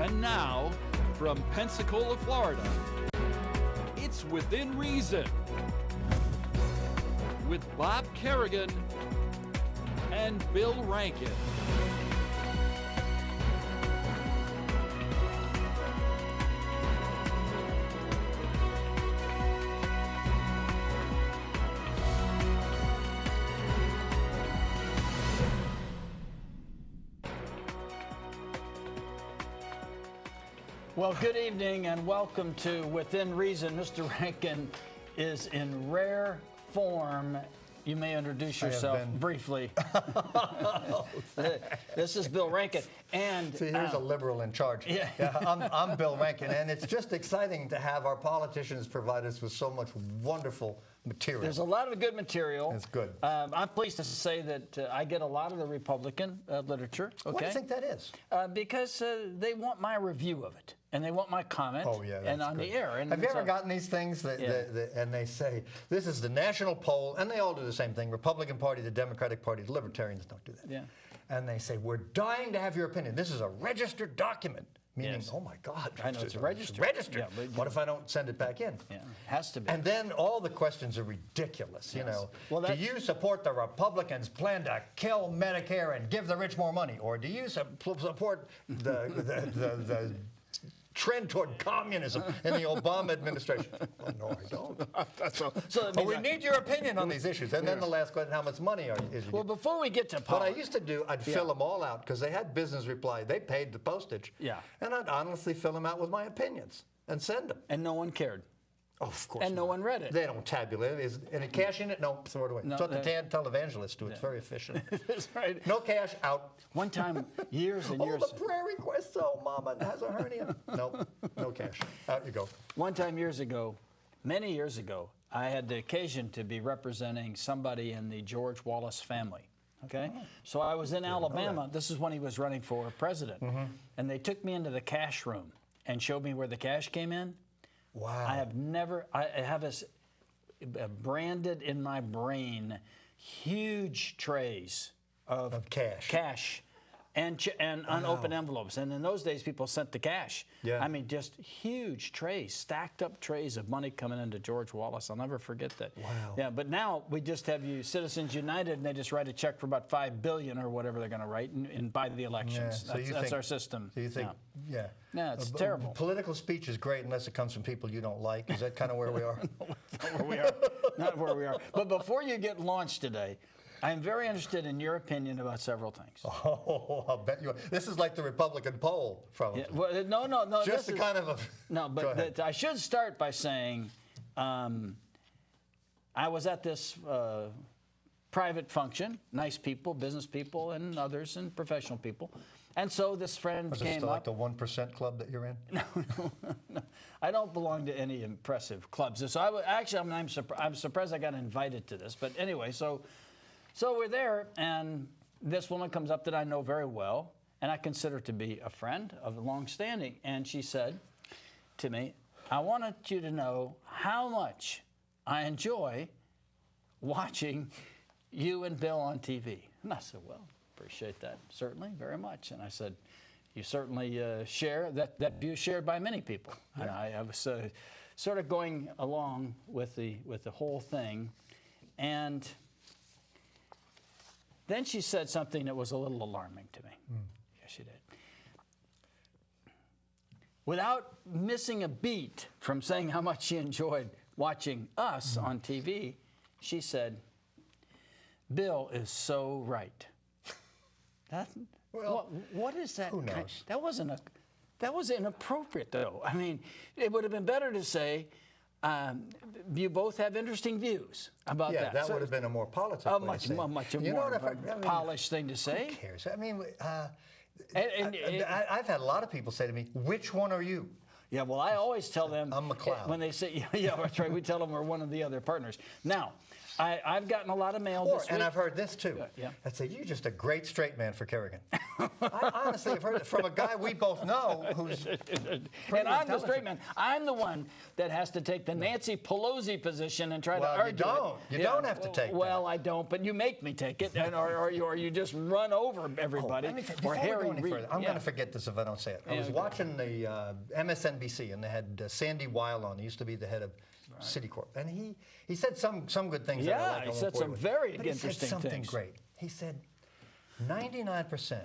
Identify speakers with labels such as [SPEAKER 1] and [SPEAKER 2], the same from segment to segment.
[SPEAKER 1] And now, from Pensacola, Florida, it's Within Reason with Bob Kerrigan and Bill Rankin.
[SPEAKER 2] Well, good evening and welcome to Within Reason. Mr. Rankin is in rare form. You may introduce yourself briefly. This is Bill Rankin. And
[SPEAKER 3] see, here's a liberal in charge.
[SPEAKER 2] Yeah.
[SPEAKER 3] I'm Bill Rankin, and it's just exciting to have our politicians provide us with so much wonderful material.
[SPEAKER 2] There's a lot of good material.
[SPEAKER 3] It's good.
[SPEAKER 2] I'm pleased to say that I get a lot of the Republican literature. Okay?
[SPEAKER 3] What do you think that is?
[SPEAKER 2] Because they want my review of it. And they want my comment.
[SPEAKER 3] Oh, yeah,
[SPEAKER 2] and on the air. And
[SPEAKER 3] have you ever gotten these things and they say, this is the national poll, and they all do the same thing. Republican Party, the Democratic Party, the Libertarians don't do that.
[SPEAKER 2] Yeah.
[SPEAKER 3] And they say, we're dying to have your opinion. This is a registered document. Meaning,
[SPEAKER 2] yes.
[SPEAKER 3] Oh my God.
[SPEAKER 2] I know, it's registered.
[SPEAKER 3] Registered.
[SPEAKER 2] Yeah,
[SPEAKER 3] what if I don't send it back in?
[SPEAKER 2] Yeah, it has to be.
[SPEAKER 3] And then all the questions are ridiculous, you know.
[SPEAKER 2] Well,
[SPEAKER 3] do you support the Republicans' plan to kill Medicare and give the rich more money? Or do you support the trend toward communism in the Obama administration? Oh, no, I don't.
[SPEAKER 2] So
[SPEAKER 3] we need your opinion on these issues. And then the last question, how much money is you?
[SPEAKER 2] Well, before we get to
[SPEAKER 3] what
[SPEAKER 2] politics,
[SPEAKER 3] I used to do, I'd fill them all out because they had business reply. They paid the postage.
[SPEAKER 2] Yeah.
[SPEAKER 3] And I'd honestly fill them out with my opinions and send them.
[SPEAKER 2] And no one cared.
[SPEAKER 3] Oh, of course.
[SPEAKER 2] And no one read it.
[SPEAKER 3] They don't tabulate it. Is any cash in it? No, throw it away.
[SPEAKER 2] No,
[SPEAKER 3] That's what the televangelists do. It's very efficient.
[SPEAKER 2] That's right.
[SPEAKER 3] No cash, out.
[SPEAKER 2] One time, years and years.
[SPEAKER 3] Oh, the prayer request. Oh, Mama has a hernia. No, no cash. Out you go.
[SPEAKER 2] One time years ago, many years ago, I had the occasion to be representing somebody in the George Wallace family. Okay? So I was in Alabama. This is when he was running for president. And they took me into the cash room and showed me where the cash came in.
[SPEAKER 3] Wow.
[SPEAKER 2] I have this branded in my brain huge trays of cash and unopened envelopes. And in those days, people sent the cash.
[SPEAKER 3] Yeah.
[SPEAKER 2] I mean, just huge trays, stacked up trays of money coming into George Wallace. I'll never forget that.
[SPEAKER 3] Wow.
[SPEAKER 2] Yeah, but now we just have you Citizens United, and they just write a check for about $5 billion or whatever they're going to write and buy the elections.
[SPEAKER 3] Yeah. So
[SPEAKER 2] that's our system.
[SPEAKER 3] So you think, yeah.
[SPEAKER 2] Yeah, it's terrible.
[SPEAKER 3] Political speech is great unless it comes from people you don't like. Is that kind of where we are?
[SPEAKER 2] Not where we are. Not where we are. But before you get launched today, I'm very interested in your opinion about several things.
[SPEAKER 3] Oh, I'll bet you are. This is like the Republican poll, probably.
[SPEAKER 2] Yeah, well, no.
[SPEAKER 3] Just kind of a...
[SPEAKER 2] No, but I should start by saying I was at this private function, nice people, business people, and others, and professional people. And so this friend
[SPEAKER 3] Was
[SPEAKER 2] came
[SPEAKER 3] it still
[SPEAKER 2] up.
[SPEAKER 3] like the 1% club that you're in?
[SPEAKER 2] No. I don't belong to any impressive clubs. So I'm surprised I got invited to this. But anyway, so we're there, and this woman comes up that I know very well, and I consider to be a friend of long standing. And she said to me, I wanted you to know how much I enjoy watching you and Bill on TV. And I said, well, appreciate that, certainly, very much. And I said, you certainly share that view shared by many people. Yeah. And I was sort of going along with the whole thing. And then she said something that was a little alarming to me. Yes, she did. Without missing a beat from saying how much she enjoyed watching us on TV, she said, Bill is so right. What is that?
[SPEAKER 3] Who knows?
[SPEAKER 2] That was inappropriate, though. I mean, it would have been better to say, you both have interesting views about that.
[SPEAKER 3] Yeah, that would have been a more political
[SPEAKER 2] much more polished thing to say.
[SPEAKER 3] Who cares? I mean, I've had a lot of people say to me, which one are you?
[SPEAKER 2] Yeah, well, I always tell them.
[SPEAKER 3] I'm McLeod.
[SPEAKER 2] When they say, yeah, that's right, we tell them we're one of the other partners. Now, I've gotten a lot of mail this week.
[SPEAKER 3] And I've heard this too.
[SPEAKER 2] Yeah.
[SPEAKER 3] I say, you're just a great straight man for Kerrigan. I honestly have heard it from a guy we both know who's
[SPEAKER 2] And I'm the straight man. I'm the one that has to take the Nancy Pelosi position and try to argue it.
[SPEAKER 3] You don't have to take
[SPEAKER 2] Well, I don't, but you make me take it, or you just run over everybody.
[SPEAKER 3] Before we go any further, I'm going to forget this if I don't say it. I was watching the MSNBC, and they had Sandy Weil on. He used to be the head of Citicorp, and he said some good things.
[SPEAKER 2] Yeah,
[SPEAKER 3] that I like
[SPEAKER 2] he said some very interesting things.
[SPEAKER 3] He said something great. He said 99%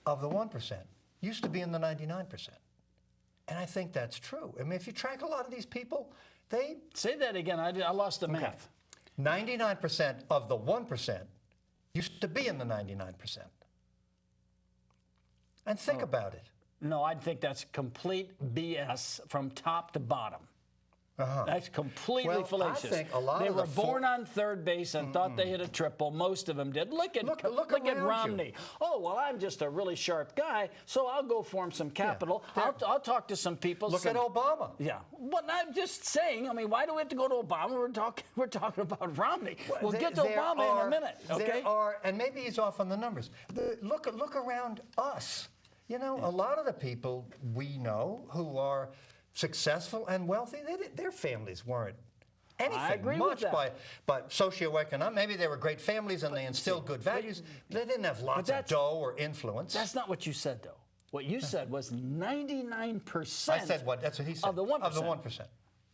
[SPEAKER 3] of the 1% used to be in the 99%, and I think that's true. I mean, if you track a lot of these people, they
[SPEAKER 2] say that again. I lost the math.
[SPEAKER 3] 99% of the 1% used to be in the 99%, and think about it.
[SPEAKER 2] No, I think that's complete BS from top to bottom. That's completely fallacious.
[SPEAKER 3] I think a lot
[SPEAKER 2] they
[SPEAKER 3] of
[SPEAKER 2] were born on third base and thought they hit a triple. Most of them did. Look at Romney. Oh, well, I'm just a really sharp guy, so I'll go form some capital. I'll talk to some people.
[SPEAKER 3] Look at Obama.
[SPEAKER 2] Yeah. But I'm just saying, I mean, why do we have to go to Obama? We're talking about Romney. We'll get to Obama in a minute, okay?
[SPEAKER 3] And maybe he's off on the numbers. Look around us. You know, a lot of the people we know who are successful and wealthy, their families weren't anything much by socioeconomic. Maybe they were great families and they instilled good values. They didn't have lots of dough or influence.
[SPEAKER 2] That's not what you said, though. What you said was 99%.
[SPEAKER 3] I said what? That's what he said.
[SPEAKER 2] Of the 1%.
[SPEAKER 3] Of the 1%.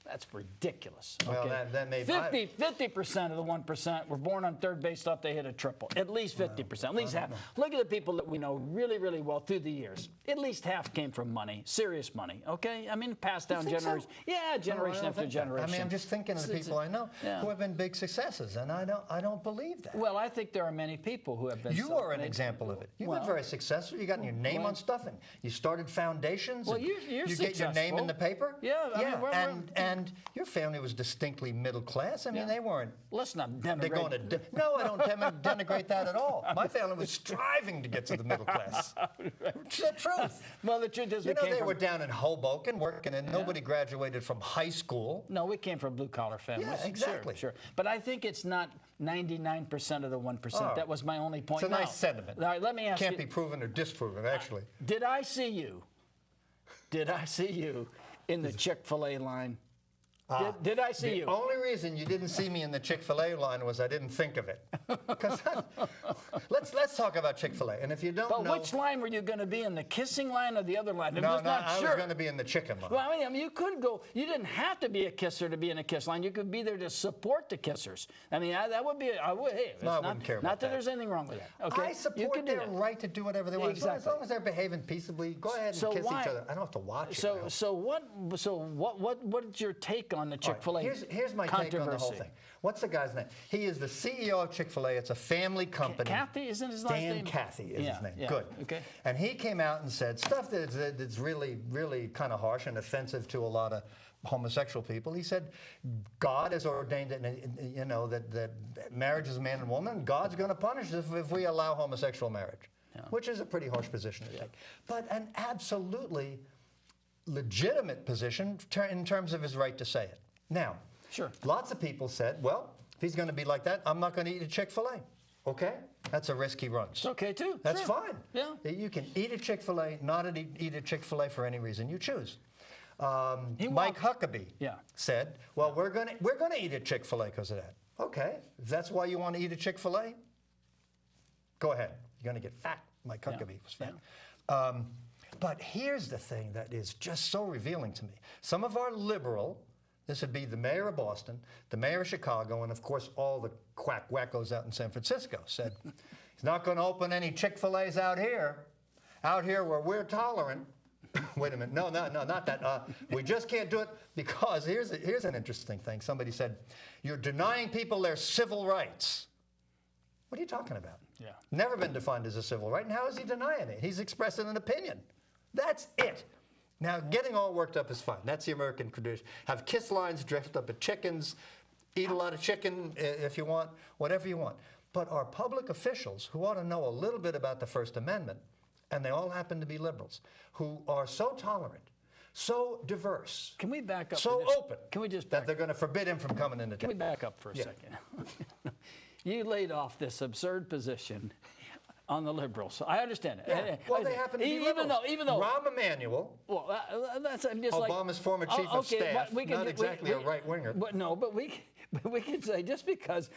[SPEAKER 2] That's ridiculous.
[SPEAKER 3] Well,
[SPEAKER 2] okay?
[SPEAKER 3] that may
[SPEAKER 2] 50% of the 1% were born on third base, thought they hit a triple. At least 50%. At least half. Look at the people that we know really, really well through the years. At least half came from money, serious money. Okay, I mean, passed down generation.
[SPEAKER 3] So?
[SPEAKER 2] Yeah, generation after generation.
[SPEAKER 3] I mean, I'm just thinking of the people I know who have been big successes, and I don't believe that.
[SPEAKER 2] Well, I think there are many people who have been.
[SPEAKER 3] You are an example of it. You've been very successful. You got your name on stuff, and you started foundations.
[SPEAKER 2] Well, you're
[SPEAKER 3] you get your name in the paper.
[SPEAKER 2] Yeah, I mean,
[SPEAKER 3] and your family was distinctly middle class. I mean, they weren't.
[SPEAKER 2] Let's not denigrate.
[SPEAKER 3] No, I don't denigrate that at all. My family was striving to get to the middle class. It's the truth.
[SPEAKER 2] Well, the truth is,
[SPEAKER 3] they were down in Hoboken working, and nobody graduated from high school.
[SPEAKER 2] No, we came from blue-collar families.
[SPEAKER 3] Yeah, exactly.
[SPEAKER 2] Sure. But I think it's not 99% of the 1%. That was my only point.
[SPEAKER 3] It's a nice sentiment.
[SPEAKER 2] All right, let me ask you.
[SPEAKER 3] Can't be proven or disproven, actually.
[SPEAKER 2] Did I see you in the Chick-fil-A line? Did I see you?
[SPEAKER 3] The only reason you didn't see me in the Chick-fil-A line was I didn't think of it. Let's talk about Chick-fil-A. And if you don't know...
[SPEAKER 2] But which line were you going to be in, the kissing line or the other line?
[SPEAKER 3] I was going to be in the chicken line.
[SPEAKER 2] Well, I mean, you could go... You didn't have to be a kisser to be in a kiss line. You could be there to support the kissers. I mean, that would be... Hey,
[SPEAKER 3] I wouldn't care about
[SPEAKER 2] Not that there's anything wrong with that. Okay?
[SPEAKER 3] I support their right to do whatever they want.
[SPEAKER 2] Exactly.
[SPEAKER 3] As long as they're behaving peaceably, go ahead and kiss each other. I don't have to watch it.
[SPEAKER 2] So what's your take on the Chick-fil-A?
[SPEAKER 3] Here's my take on the whole thing. What's the guy's name? He is the CEO of Chick-fil-A. It's a family company.
[SPEAKER 2] Cathy, isn't his last name?
[SPEAKER 3] Dan Cathy is his name.
[SPEAKER 2] Yeah.
[SPEAKER 3] Good.
[SPEAKER 2] Okay.
[SPEAKER 3] And he came out and said stuff that's really, really kind of harsh and offensive to a lot of homosexual people. He said God has ordained it, that marriage is man and woman. God's going to punish us if we allow homosexual marriage, which is a pretty harsh position to take. But an absolutely legitimate position in terms of his right to say it. Now, lots of people said, well, if he's going to be like that, I'm not going to eat a Chick-fil-A. Okay? That's a risk he runs.
[SPEAKER 2] It's okay, too.
[SPEAKER 3] That's fine.
[SPEAKER 2] Yeah.
[SPEAKER 3] You can eat a Chick-fil-A, not eat a Chick-fil-A for any reason you choose. Mike Huckabee said, well, we're going to eat a Chick-fil-A because of that. Okay. If that's why you want to eat a Chick-fil-A, go ahead. You're going to get fat. Mike Huckabee was fat. Yeah. But here's the thing that is just so revealing to me. Some of our liberal... This would be the mayor of Boston, the mayor of Chicago, and of course all the wackos out in San Francisco said, he's not going to open any Chick-fil-A's out here where we're tolerant. Wait a minute, no, not that. We just can't do it because here's an interesting thing. Somebody said, you're denying people their civil rights. What are you talking about?
[SPEAKER 2] Yeah.
[SPEAKER 3] Never been defined as a civil right, and how is he denying it? He's expressing an opinion. That's it. Now, getting all worked up is fine. That's the American tradition. Have kiss lines dressed up at chickens, eat a lot of chicken if you want, whatever you want. But our public officials, who ought to know a little bit about the First Amendment, and they all happen to be liberals, who are so tolerant, so diverse,
[SPEAKER 2] Can we back up?
[SPEAKER 3] so
[SPEAKER 2] for this?
[SPEAKER 3] open,
[SPEAKER 2] Can we just
[SPEAKER 3] that
[SPEAKER 2] back
[SPEAKER 3] they're going to forbid him from coming into
[SPEAKER 2] Can we
[SPEAKER 3] town.
[SPEAKER 2] back up for a second? You laid off this absurd position on the liberals. So I understand it.
[SPEAKER 3] Yeah. Well, they happen to be liberals.
[SPEAKER 2] Even though
[SPEAKER 3] Rahm Emanuel,
[SPEAKER 2] well, that's I'm just
[SPEAKER 3] Obama's former chief of staff, not exactly a right-winger.
[SPEAKER 2] But no, but we could say just because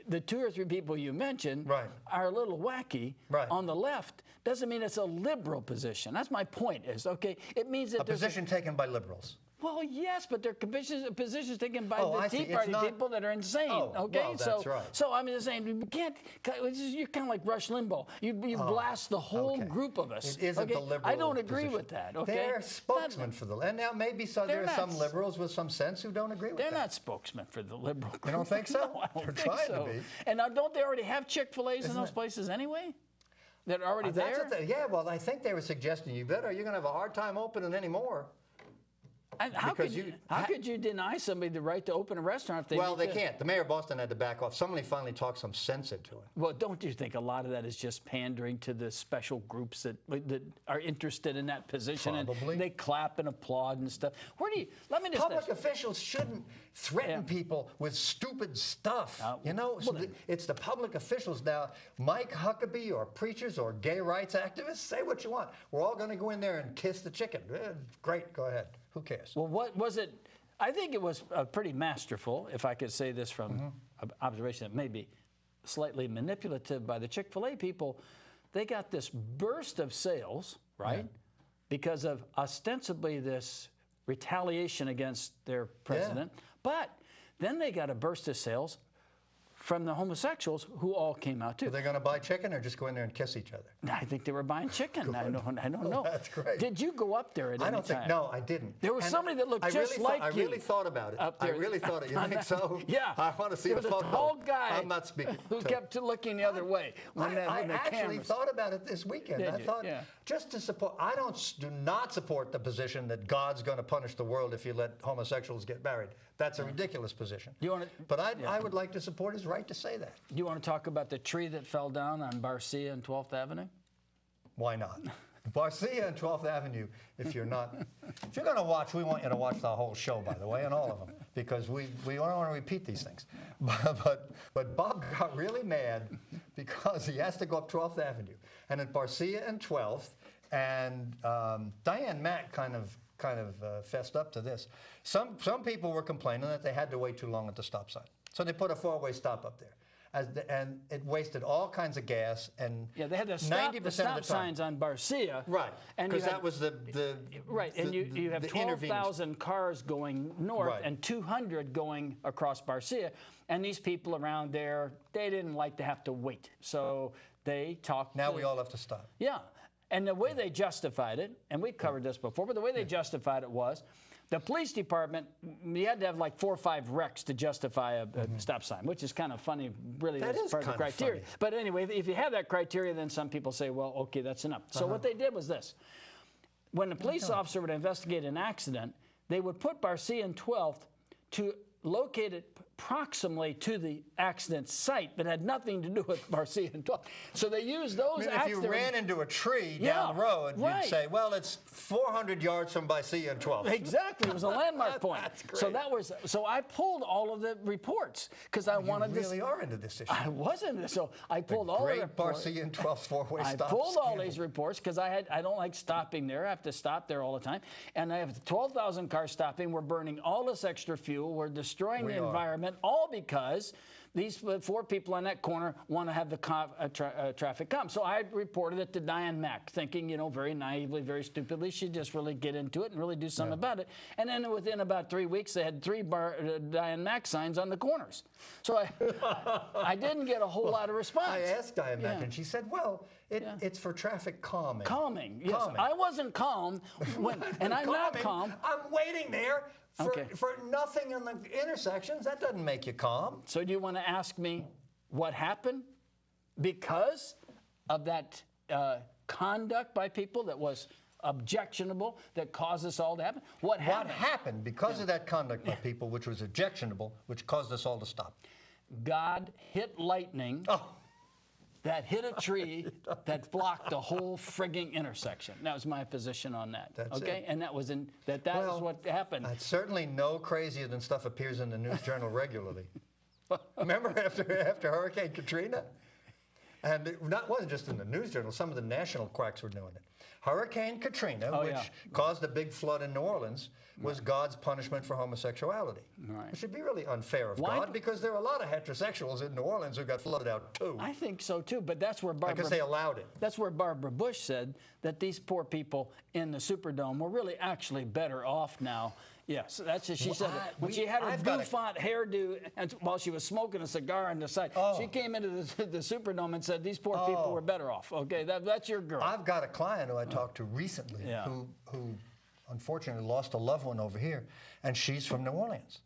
[SPEAKER 2] the 2 or 3 people you mentioned
[SPEAKER 3] Right.
[SPEAKER 2] are a little wacky
[SPEAKER 3] Right.
[SPEAKER 2] on the left doesn't mean it's a liberal position. That's my point. Is okay. It means that
[SPEAKER 3] A position taken by liberals.
[SPEAKER 2] Well, yes, but they're positions taken by
[SPEAKER 3] Oh,
[SPEAKER 2] the
[SPEAKER 3] I see.
[SPEAKER 2] Tea
[SPEAKER 3] It's
[SPEAKER 2] Party
[SPEAKER 3] not-
[SPEAKER 2] people that are insane.
[SPEAKER 3] Oh,
[SPEAKER 2] okay,
[SPEAKER 3] well, that's right.
[SPEAKER 2] So I'm just saying you can't. You're kind of like Rush Limbaugh. You blast the whole
[SPEAKER 3] Okay.
[SPEAKER 2] group of us.
[SPEAKER 3] It isn't
[SPEAKER 2] okay?
[SPEAKER 3] the liberal
[SPEAKER 2] I don't agree
[SPEAKER 3] position.
[SPEAKER 2] with that. Okay,
[SPEAKER 3] They're spokesmen for the, and now maybe so
[SPEAKER 2] They're
[SPEAKER 3] there are
[SPEAKER 2] not
[SPEAKER 3] some liberals with some sense who don't agree with
[SPEAKER 2] They're
[SPEAKER 3] that.
[SPEAKER 2] not spokesmen for the liberal group.
[SPEAKER 3] You don't think so?
[SPEAKER 2] No, I don't
[SPEAKER 3] They're
[SPEAKER 2] think
[SPEAKER 3] trying to
[SPEAKER 2] so.
[SPEAKER 3] be.
[SPEAKER 2] And now, don't they already have Chick-fil-A's in
[SPEAKER 3] Isn't
[SPEAKER 2] those
[SPEAKER 3] it-
[SPEAKER 2] places anyway? That are already
[SPEAKER 3] That's
[SPEAKER 2] there?
[SPEAKER 3] the thing. Yeah, well, I think they were suggesting you're going to have a hard time opening anymore.
[SPEAKER 2] And how
[SPEAKER 3] because
[SPEAKER 2] could you deny somebody the right to open a restaurant if they
[SPEAKER 3] Well,
[SPEAKER 2] meet
[SPEAKER 3] they can't. The mayor of Boston had to back off. Somebody finally talked some sense into it.
[SPEAKER 2] Well, don't you think a lot of that is just pandering to the special groups that are interested in that position?
[SPEAKER 3] Probably.
[SPEAKER 2] And they clap and applaud and stuff. Let me just
[SPEAKER 3] Public officials shouldn't threaten people with stupid stuff. It's the public officials now. Mike Huckabee or preachers or gay rights activists, say what you want. We're all going to go in there and kiss the chicken. Great, go ahead. Who cares?
[SPEAKER 2] Well, what was it? I think it was pretty masterful, if I could say this from observation that may be slightly manipulative by the Chick-fil-A people. They got this burst of sales, right?
[SPEAKER 3] Yeah.
[SPEAKER 2] Because of ostensibly this retaliation against their president. But then they got a burst of sales from the homosexuals who all came out too.
[SPEAKER 3] Are they going to buy chicken or just go in there and kiss each other?
[SPEAKER 2] I think they were buying chicken. I don't know.
[SPEAKER 3] That's great.
[SPEAKER 2] Did you go up there at
[SPEAKER 3] I
[SPEAKER 2] any
[SPEAKER 3] don't think.
[SPEAKER 2] time?
[SPEAKER 3] No, I didn't.
[SPEAKER 2] There was
[SPEAKER 3] And
[SPEAKER 2] somebody that looked
[SPEAKER 3] I
[SPEAKER 2] just
[SPEAKER 3] really
[SPEAKER 2] like
[SPEAKER 3] I
[SPEAKER 2] you
[SPEAKER 3] really thought about it.
[SPEAKER 2] up
[SPEAKER 3] I
[SPEAKER 2] there.
[SPEAKER 3] really thought it. You think so?
[SPEAKER 2] Yeah.
[SPEAKER 3] I want to see
[SPEAKER 2] there
[SPEAKER 3] the
[SPEAKER 2] was
[SPEAKER 3] photo.
[SPEAKER 2] a tall guy
[SPEAKER 3] I'm not speaking.
[SPEAKER 2] who kept looking the other way when
[SPEAKER 3] I
[SPEAKER 2] the
[SPEAKER 3] actually
[SPEAKER 2] cameras.
[SPEAKER 3] thought about it this weekend.
[SPEAKER 2] Did
[SPEAKER 3] I
[SPEAKER 2] you?
[SPEAKER 3] thought
[SPEAKER 2] Yeah.
[SPEAKER 3] just to support. I do not support the position that God's going to punish the world if you let homosexuals get married. That's a ridiculous position.
[SPEAKER 2] You wanna-
[SPEAKER 3] But I would like to support his right to say that.
[SPEAKER 2] Do you want to talk about the tree that fell down on Barcia and 12th Avenue?
[SPEAKER 3] Why not? Barcia and 12th Avenue, if you're going to watch, we want you to watch the whole show, by the way, and all of them, because we don't want to repeat these things. But Bob got really mad because he has to go up 12th Avenue. And at Barcia and 12th, and Diane Mack kind of fessed up to this. Some people were complaining that they had to wait too long at the stop sign. So they put a 4-way stop up there. And it wasted all kinds of gas, and
[SPEAKER 2] Yeah, they had the
[SPEAKER 3] 90% of
[SPEAKER 2] stop
[SPEAKER 3] the time.
[SPEAKER 2] signs on Barcia.
[SPEAKER 3] Right,
[SPEAKER 2] and
[SPEAKER 3] because
[SPEAKER 2] you
[SPEAKER 3] that
[SPEAKER 2] had-
[SPEAKER 3] was the
[SPEAKER 2] Right, and you have
[SPEAKER 3] the intervening-
[SPEAKER 2] 12,000 cars going north
[SPEAKER 3] Right.
[SPEAKER 2] and 200 going across Barcia, and these people around there, they didn't like to have to wait, so they talked.
[SPEAKER 3] Now we all have to stop.
[SPEAKER 2] Yeah, and the way they justified it, and we covered this before, but the way they justified it was, the police department, you had to have like 4 or 5 wrecks to justify a stop sign, which is kind of funny, really,
[SPEAKER 3] That
[SPEAKER 2] as
[SPEAKER 3] is
[SPEAKER 2] part of the
[SPEAKER 3] kind of
[SPEAKER 2] criteria.
[SPEAKER 3] funny.
[SPEAKER 2] But anyway, if you have that criteria, then some people say, well, okay, that's enough. So what they did was this. When a police officer would investigate an accident, they would put Barcia and 12th to locate it proximally to the accident site that had nothing to do with Barcia and 12th. So they used those
[SPEAKER 3] I mean, if you
[SPEAKER 2] accidents.
[SPEAKER 3] ran into a tree
[SPEAKER 2] Yeah,
[SPEAKER 3] down the road,
[SPEAKER 2] right.
[SPEAKER 3] you'd say, well, it's 400 yards from Barcia and 12th.
[SPEAKER 2] Exactly, it was a landmark point.
[SPEAKER 3] That's great.
[SPEAKER 2] So I pulled all of the reports because I wanted
[SPEAKER 3] You
[SPEAKER 2] this.
[SPEAKER 3] really are into this issue.
[SPEAKER 2] I wasn't. So I pulled all the
[SPEAKER 3] Great
[SPEAKER 2] reports.
[SPEAKER 3] Barcia and 12th 4-way
[SPEAKER 2] I
[SPEAKER 3] stop.
[SPEAKER 2] pulled all
[SPEAKER 3] scandal.
[SPEAKER 2] these reports because I don't like stopping there. I have to stop there all the time. And I have 12,000 cars stopping. We're burning all this extra fuel. We're destroying the environment, all because these 4 people on that corner want to have the traffic calm. So I reported it to Diane Mack, thinking, very naively, very stupidly, she'd just really get into it and really do something about it. And then within about 3 weeks, they had 3 Diane Mack signs on the corners. So I didn't get a whole lot of response.
[SPEAKER 3] I asked Diane Mack, and she said, well, it's for traffic calming.
[SPEAKER 2] Calming, yes.
[SPEAKER 3] Calming.
[SPEAKER 2] I wasn't calm, and I'm not calm.
[SPEAKER 3] I'm waiting there for nothing in the intersections. That doesn't make you calm.
[SPEAKER 2] So do you want to ask me what happened because of that conduct by people that was objectionable, that caused us all to happen? What happened?
[SPEAKER 3] What happened because of that conduct by people, which was objectionable, which caused us all to stop?
[SPEAKER 2] God hit lightning
[SPEAKER 3] Oh,
[SPEAKER 2] that hit a tree that blocked the whole frigging intersection. That was my position on that.
[SPEAKER 3] That's
[SPEAKER 2] okay,
[SPEAKER 3] it.
[SPEAKER 2] And that was is what happened.
[SPEAKER 3] It's certainly no crazier than stuff appears in the News Journal regularly. Remember after Hurricane Katrina? And it wasn't just in the News Journal. Some of the national quacks were doing it. Hurricane Katrina, which caused a big flood in New Orleans, was God's punishment for homosexuality.
[SPEAKER 2] Right.
[SPEAKER 3] It should be really unfair of God, because there are a lot of heterosexuals in New Orleans who got flooded out too.
[SPEAKER 2] I think so too, but that's where
[SPEAKER 3] Because they allowed it.
[SPEAKER 2] That's where Barbara Bush said that these poor people in the Superdome were really actually better off now. Yes, that's what she said. When she had her bouffant hairdo and while she was smoking a cigar on the side, she came into the Superdome and said these poor people were better off. Okay, that's your girl.
[SPEAKER 3] I've got a client who I talked to recently who unfortunately lost a loved one over here, and she's from New Orleans.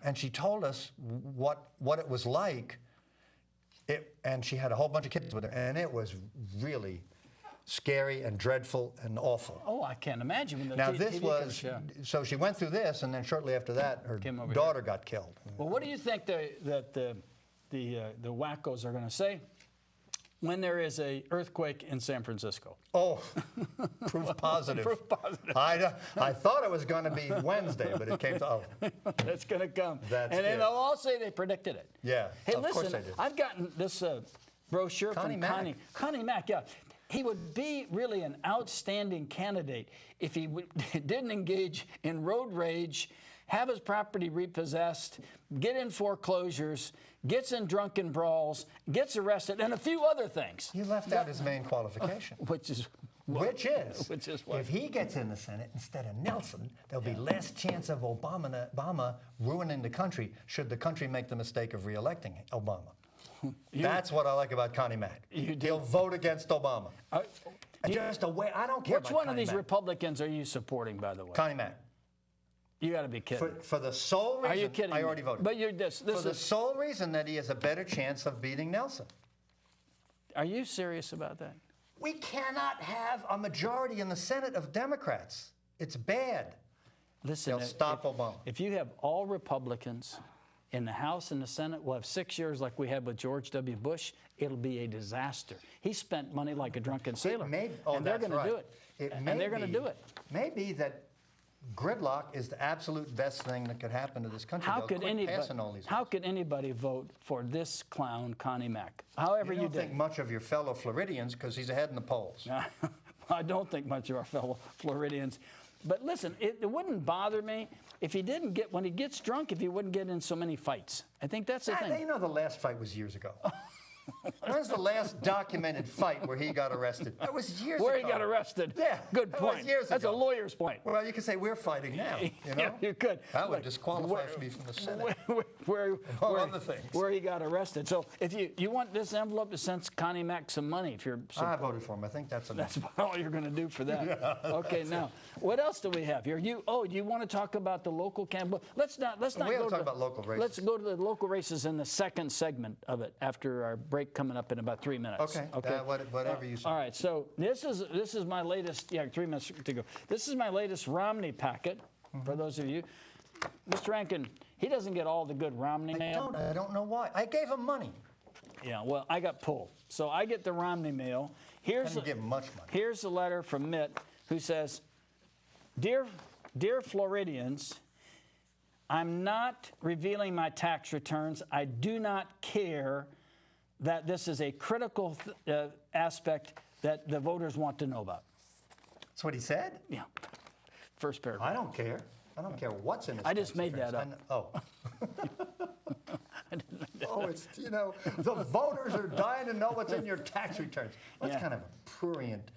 [SPEAKER 3] And she told us what it was like, and she had a whole bunch of kids with her, and it was really scary and dreadful and awful.
[SPEAKER 2] Oh, I can't imagine.
[SPEAKER 3] Now this was, so she went through this, and then shortly after that, her daughter got killed.
[SPEAKER 2] Well, what do you think that the wackos are going to say when there is a earthquake in San Francisco?
[SPEAKER 3] Oh, proof positive.
[SPEAKER 2] Proof positive.
[SPEAKER 3] I thought it was going to be Wednesday, but it came to,
[SPEAKER 2] It's going to come.
[SPEAKER 3] That's
[SPEAKER 2] and
[SPEAKER 3] it.
[SPEAKER 2] they'll all say they predicted it.
[SPEAKER 3] Yeah,
[SPEAKER 2] hey,
[SPEAKER 3] of course
[SPEAKER 2] listen,
[SPEAKER 3] they did.
[SPEAKER 2] I've gotten this brochure
[SPEAKER 3] Connie
[SPEAKER 2] from
[SPEAKER 3] Mack.
[SPEAKER 2] Connie Mack, yeah. He would be really an outstanding candidate if he didn't engage in road rage, have his property repossessed, get in foreclosures, gets in drunken brawls, gets arrested, and a few other things.
[SPEAKER 3] You left out his main qualification.
[SPEAKER 2] Which is
[SPEAKER 3] what?
[SPEAKER 2] What?
[SPEAKER 3] If he gets in the Senate instead of Nelson, there'll be less chance of Obama ruining the country should the country make the mistake of re-electing Obama. That's what I like about Connie Mack. He'll vote against Obama. Just a way. I don't care
[SPEAKER 2] Which
[SPEAKER 3] about
[SPEAKER 2] one
[SPEAKER 3] Connie
[SPEAKER 2] of these
[SPEAKER 3] Mack.
[SPEAKER 2] Republicans are you supporting, by the way?
[SPEAKER 3] Connie Mack.
[SPEAKER 2] You got to be kidding.
[SPEAKER 3] For the sole reason,
[SPEAKER 2] are you kidding
[SPEAKER 3] I already
[SPEAKER 2] me?
[SPEAKER 3] voted.
[SPEAKER 2] But you're this
[SPEAKER 3] for the
[SPEAKER 2] is,
[SPEAKER 3] sole reason that he has a better chance of beating Nelson.
[SPEAKER 2] Are you serious about that?
[SPEAKER 3] We cannot have a majority in the Senate of Democrats. It's bad.
[SPEAKER 2] Listen,
[SPEAKER 3] They'll stop Obama.
[SPEAKER 2] If you have all Republicans in the House and the Senate, we'll have 6 years like we had with George W. Bush. It'll be a disaster. He spent money like a drunken sailor, and they're going to do it. And they're going to do it.
[SPEAKER 3] Maybe that gridlock is the absolute best thing that could happen to this country.
[SPEAKER 2] How could anybody vote for this clown, Connie Mack? However you
[SPEAKER 3] don't think much of your fellow Floridians because he's ahead in the polls.
[SPEAKER 2] I don't think much of our fellow Floridians. But listen, it wouldn't bother me if he didn't get, when he gets drunk, if he wouldn't get in so many fights. I think that's the thing.
[SPEAKER 3] You know, the last fight was years ago. When's the last documented fight where he got arrested? That was years ago.
[SPEAKER 2] Where he got arrested?
[SPEAKER 3] Yeah.
[SPEAKER 2] Good point. That's a lawyer's point.
[SPEAKER 3] Well, you could say we're fighting now. You know?
[SPEAKER 2] Yeah, you could.
[SPEAKER 3] That would disqualify me from the Senate.
[SPEAKER 2] Where he got arrested. So if you want this envelope to send Connie Mack some money, if you're...
[SPEAKER 3] I voted for him. I think that's enough.
[SPEAKER 2] That's about all you're going to do for that. Yeah, okay, now, what else do we have here? You want to talk about the local campaign? Let's not
[SPEAKER 3] we haven't talked about local races.
[SPEAKER 2] Let's go to the local races in the second segment of it after our break coming up in about 3 minutes.
[SPEAKER 3] Okay. Whatever you say.
[SPEAKER 2] All right. So this is my latest. Yeah, 3 minutes to go. This is my latest Romney packet. For those of you, Mr. Rankin, he doesn't get all the good Romney mail.
[SPEAKER 3] I don't know why. I gave him money.
[SPEAKER 2] Yeah. Well, I got pulled, so I get the Romney mail.
[SPEAKER 3] I didn't give him much money.
[SPEAKER 2] Here's a letter from Mitt, who says, "Dear Floridians, I'm not revealing my tax returns. I do not care that this is a critical aspect that the voters want to know about."
[SPEAKER 3] That's what he said?
[SPEAKER 2] Yeah. First paragraph.
[SPEAKER 3] I don't care. I don't care what's in it.
[SPEAKER 2] I just made that up.
[SPEAKER 3] Oh, it's, the voters are dying to know what's in your tax returns. That's kind of a prurient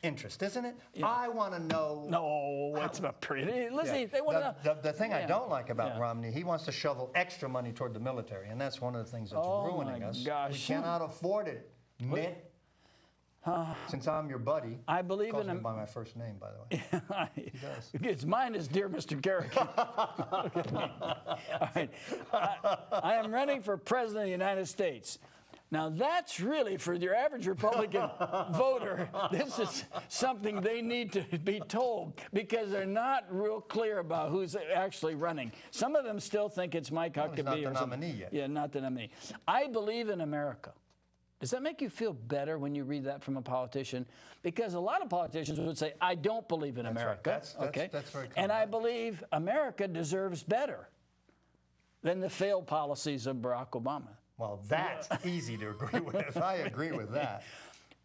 [SPEAKER 3] interest, isn't it? Yeah. I want to know.
[SPEAKER 2] No, it's not prurient. Listen, they want to know.
[SPEAKER 3] The thing I don't like about Romney, he wants to shovel extra money toward the military, and that's one of the things that's ruining us.
[SPEAKER 2] Gosh.
[SPEAKER 3] We cannot afford it, Mitt. Since I'm your buddy,
[SPEAKER 2] I believe in him
[SPEAKER 3] by my first name, by the way. He does.
[SPEAKER 2] It's mine is Dear Mr. Kerrigan. All right. I am running for President of the United States. Now, that's really, for your average Republican voter, this is something they need to be told because they're not real clear about who's actually running. Some of them still think it's Mike Huckabee.
[SPEAKER 3] He's not the nominee yet.
[SPEAKER 2] Yeah, not the nominee. I believe in America. Does that make you feel better when you read that from a politician? Because a lot of politicians would say, I don't believe in America.
[SPEAKER 3] Right. That's very common.
[SPEAKER 2] And I believe America deserves better than the failed policies of Barack Obama.
[SPEAKER 3] Well, that's easy to agree with. I agree with that.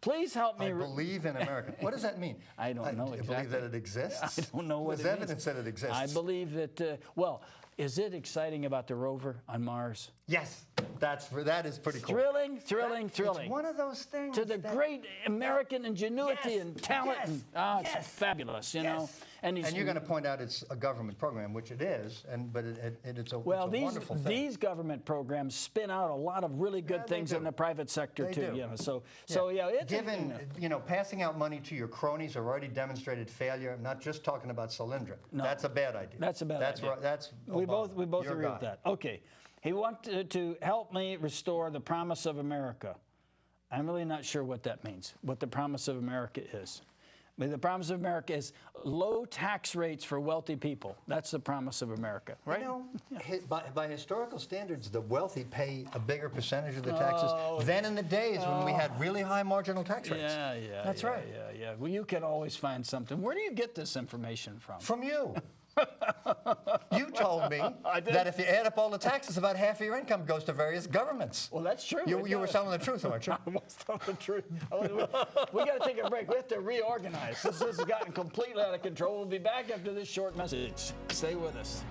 [SPEAKER 2] Please help me.
[SPEAKER 3] I believe in America. What does that mean?
[SPEAKER 2] I don't know exactly.
[SPEAKER 3] Believe that it exists?
[SPEAKER 2] I don't know what
[SPEAKER 3] There's
[SPEAKER 2] it means.
[SPEAKER 3] evidence that it exists.
[SPEAKER 2] I believe that, well, is it exciting about the rover on Mars?
[SPEAKER 3] Yes, that is pretty cool.
[SPEAKER 2] Thrilling.
[SPEAKER 3] It's one of those things.
[SPEAKER 2] To the great American ingenuity and talent.
[SPEAKER 3] Yes,
[SPEAKER 2] It's fabulous, you know.
[SPEAKER 3] And you're going to point out it's a government program, which it is, but it's a wonderful thing.
[SPEAKER 2] These government programs spin out a lot of really good things in the private sector
[SPEAKER 3] They
[SPEAKER 2] too.
[SPEAKER 3] do.
[SPEAKER 2] You know, so yeah, it's
[SPEAKER 3] given passing out money to your cronies are already demonstrated failure. I'm not just talking about Solyndra.
[SPEAKER 2] No.
[SPEAKER 3] That's a bad idea.
[SPEAKER 2] That's a bad idea.
[SPEAKER 3] That's
[SPEAKER 2] we both
[SPEAKER 3] Obama,
[SPEAKER 2] agree with that. Okay, he wanted to help me restore the promise of America. I'm really not sure what that means. What the promise of America is. I mean, the promise of America is low tax rates for wealthy people. That's the promise of America, right?
[SPEAKER 3] You know, by historical standards, the wealthy pay a bigger percentage of the taxes than in the days when we had really high marginal tax rates.
[SPEAKER 2] Yeah.
[SPEAKER 3] That's right.
[SPEAKER 2] Yeah. Well, you can always find something. Where do you get this information from?
[SPEAKER 3] From you. You told me that if you add up all the taxes, about half of your income goes to various governments.
[SPEAKER 2] Well, that's true.
[SPEAKER 3] You were telling the truth, weren't you?
[SPEAKER 2] I was telling the truth. We got to take a break. We have to reorganize. This has gotten completely out of control. We'll be back after this short message. Stay with us.